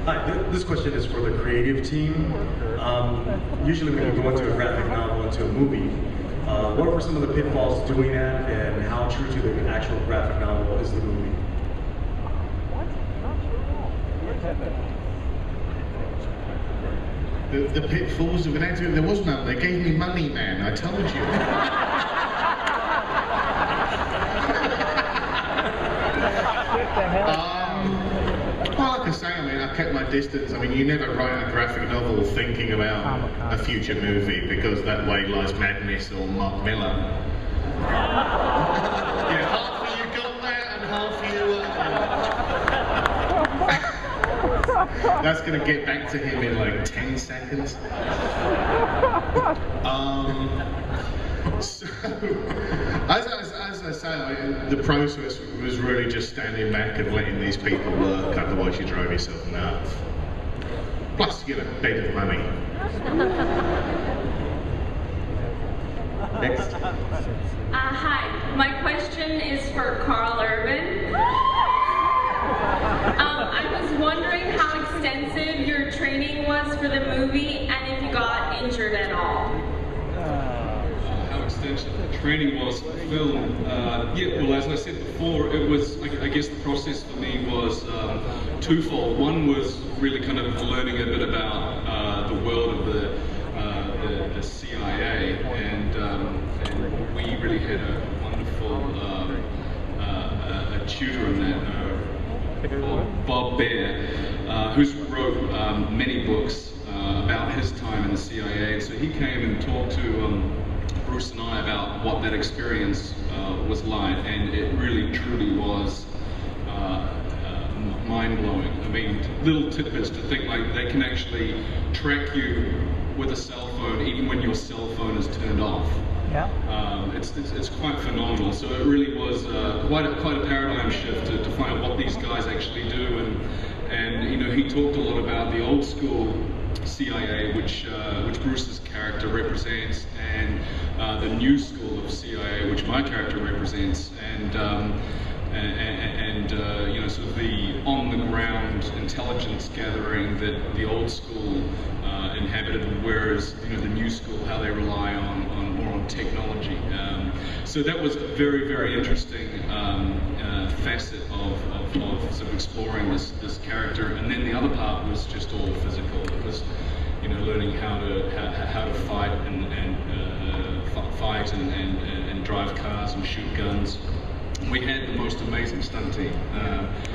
Hi, this question is for the creative team. Usually when you go into a graphic novel, into a movie, what were some of the pitfalls doing that, and how true to the actual graphic novel is the movie? The pitfalls of an actor? There was none. They gave me money, man. I told you. Well, like I say, I mean, I kept my distance. I mean, you never write a graphic novel thinking about a future movie, because that way lies madness or Mark Miller. Yeah, half of you got that and half of you... That's going to get back to him in like 10 seconds. So, as I say, the process was really just standing back and letting these people work, otherwise you drove yourself nuts. Plus, you get a bed of money. Next. Hi, my question is for Karl Urban. I was wondering how extensive your training was for the movie, and if you got injured at all. How extensive the training was for the film? Yeah, well, as I said before, it was, I guess the process for me was twofold. One was really kind of learning a bit about the world of the CIA, and we really had a wonderful a tutor in that. Bob Baer, who's wrote many books about his time in the CIA. And so he came and talked to Bruce and I about what that experience was like, and it really truly was mind-blowing. I mean, little tidbits to think like they can actually track you with a cell phone even when your cell phone is turned off. Yeah. It's quite phenomenal. So it really was quite a paradigm shift to find out what these guys actually do, and you know, he talked a lot about the old school CIA, which Bruce's character represents, and the new school of CIA, which my character represents, and you know, sort of the on-the-ground intelligence gathering that the old school inhabited, whereas you know, the new school, how they rely on more on technology. So that was a very, very interesting facet of sort of exploring this character. And then the other part was just all physical. It was, you know, learning how to fight and drive cars and shoot guns. We had the most amazing stunt team.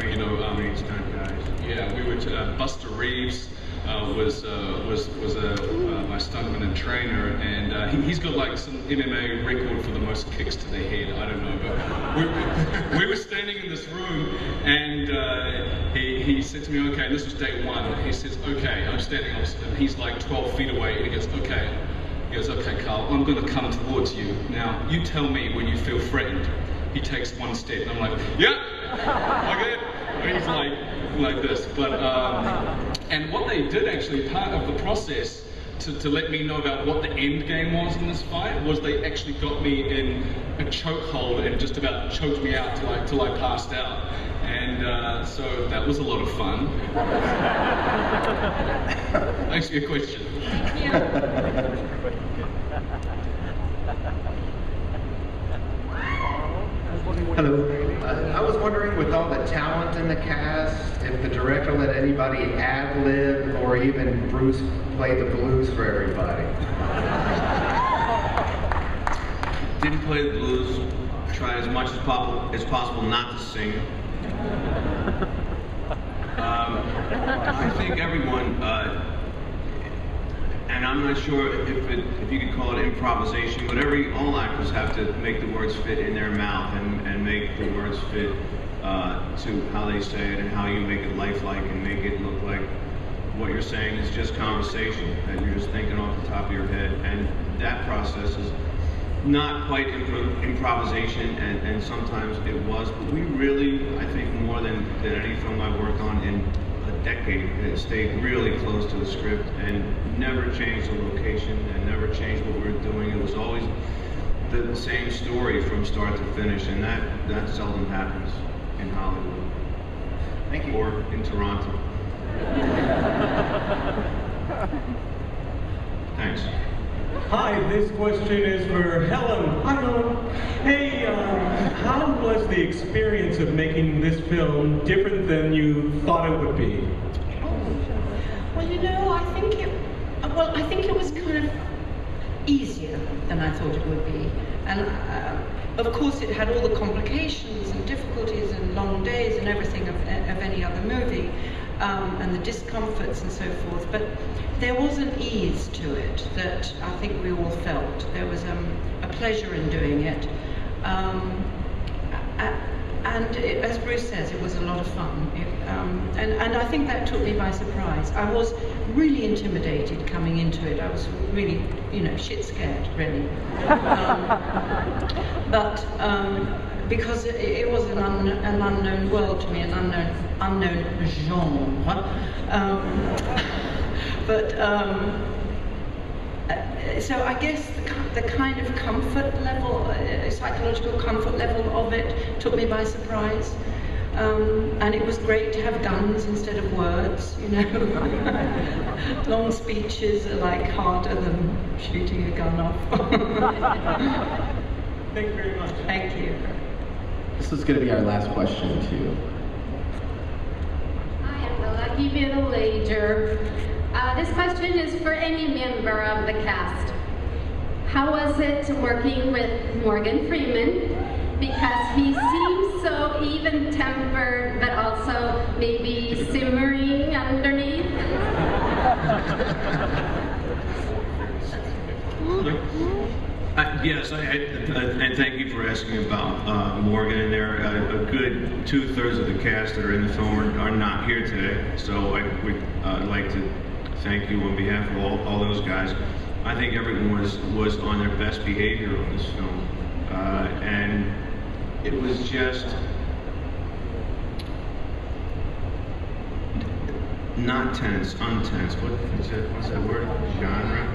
You know, stunt guys. Yeah, we would. Buster Reeves was my stuntman and trainer, and he's got like some MMA record for the most kicks to the head. I don't know, but we were standing in this room, and he said to me, "Okay," and this was day one. He says, "Okay," I'm standing opposite him. He's like 12 feet away, and he goes, "Okay." He goes, "Okay, Karl, I'm going to come towards you. Now, you tell me when you feel threatened." He takes one step, and I'm like, "Yep, okay." And he's like this. But and what they did actually, part of the process to let me know about what the end game was in this fight, was they actually got me in a chokehold and just about choked me out till I passed out. And so that was a lot of fun. Thanks for your question. Yeah. Hello. I was wondering, with all the talent in the cast, if the director let anybody ad-lib, or even Bruce play the blues for everybody. Didn't play the blues. Tried as much as possible not to sing. I think everyone, and I'm not sure if you could call it improvisation, but all actors have to make the words fit in their mouth and make the words fit to how they say it and how you make it lifelike and make it look like what you're saying is just conversation that you're just thinking off the top of your head. And that process is not quite improvisation, and sometimes it was, but we really, I think more than any film I worked on in a decade, it stayed really close to the script and never changed the location and never changed what we were doing. It was always the same story from start to finish, and that seldom happens in Hollywood. Thank you. Or in Toronto. Thanks. Hi, this question is for Helen. Hi, Helen. Hey, how was the experience of making this film different than you thought it would be? Well, you know, I think it was kind of easier than I thought it would be. And of course it had all the complications and difficulties and long days and everything of any other movie, and the discomforts and so forth. But there was an ease to it that I think we all felt. There was a pleasure in doing it. And as Bruce says, it was a lot of fun. And I think that took me by surprise. I was really intimidated coming into it. I was really, shit scared, really. But because it was an unknown world to me, an unknown genre. So I guess the kind of comfort level, psychological comfort level of it took me by surprise. And it was great to have guns instead of words, Long speeches are like harder than shooting a gun off. Thank you very much. Thank you. This is going to be our last question too. I am the lucky middle-ager. This question is for any member of the cast. How was it working with Morgan Freeman? Because he seems so even-tempered, but also maybe simmering underneath. Yes, and thank you for asking about Morgan in there. A good 2/3 of the cast that are in the film are not here today, so I would like to thank you on behalf of all those guys. I think everyone was on their best behavior on this film, and it was just not tense, untense. What's that word? Genre?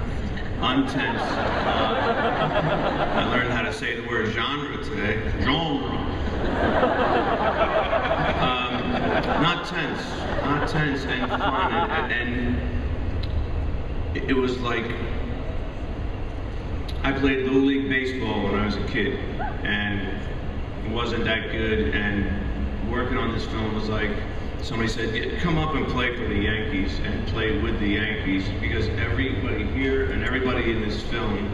Untense. I learned how to say the word genre today. Genre. Not tense and fun, and it was like I played Little League Baseball when I was a kid, and it wasn't that good, and working on this film was like, somebody said, come up and play for the Yankees and play with the Yankees, because everybody here and everybody in this film,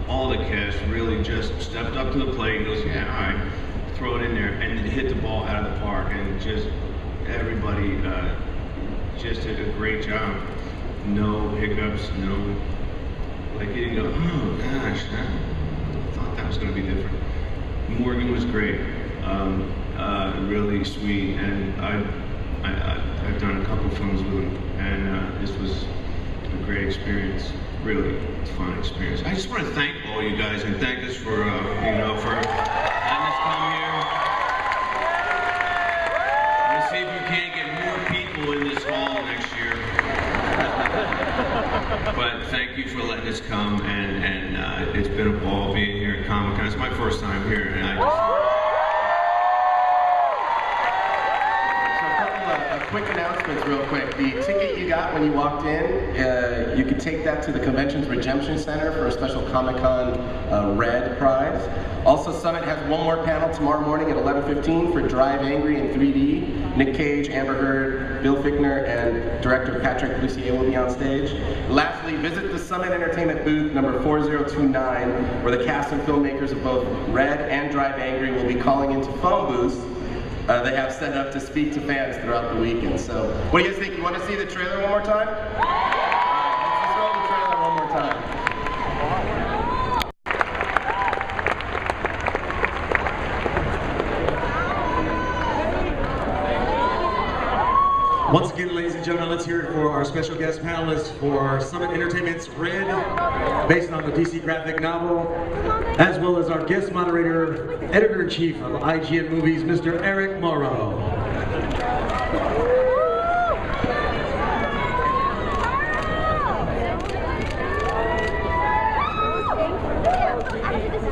all the cast really just stepped up to the plate and goes, yeah, all right, throw it in there, and hit the ball out of the park, and just everybody just did a great job. No hiccups, no, like you didn't go, oh gosh, I thought that was going to be different. Morgan was great. Really sweet, and I've done a couple films with him, and this was a great experience, really fun experience. I just want to thank all you guys and thank us for for letting us come here. We'll see if we can't get more people in this hall next year. But thank you for letting us come, and it's been a ball being here at Comic-Con. It's my first time here, and I just. Quick announcements real quick. The ticket you got when you walked in, you could take that to the Conventions Redemption Center for a special Comic-Con Red prize. Also, Summit has one more panel tomorrow morning at 11:15 for Drive Angry in 3D. Nick Cage, Amber Heard, Bill Fichtner, and director Patrick Lussier will be on stage. Lastly, visit the Summit Entertainment booth number 4029, where the cast and filmmakers of both Red and Drive Angry will be calling into phone booths they have set up to speak to fans throughout the weekend. So, what do you guys think? You want to see the trailer one more time? All right, let's roll the trailer one more time. Once again, ladies and gentlemen, let's hear it for our special guest panelists for Summit Entertainment's Red, based on the DC graphic novel, as well as our guest moderator, editor-in-chief of IGN Movies, Mr. Eric Morrow. Thank you.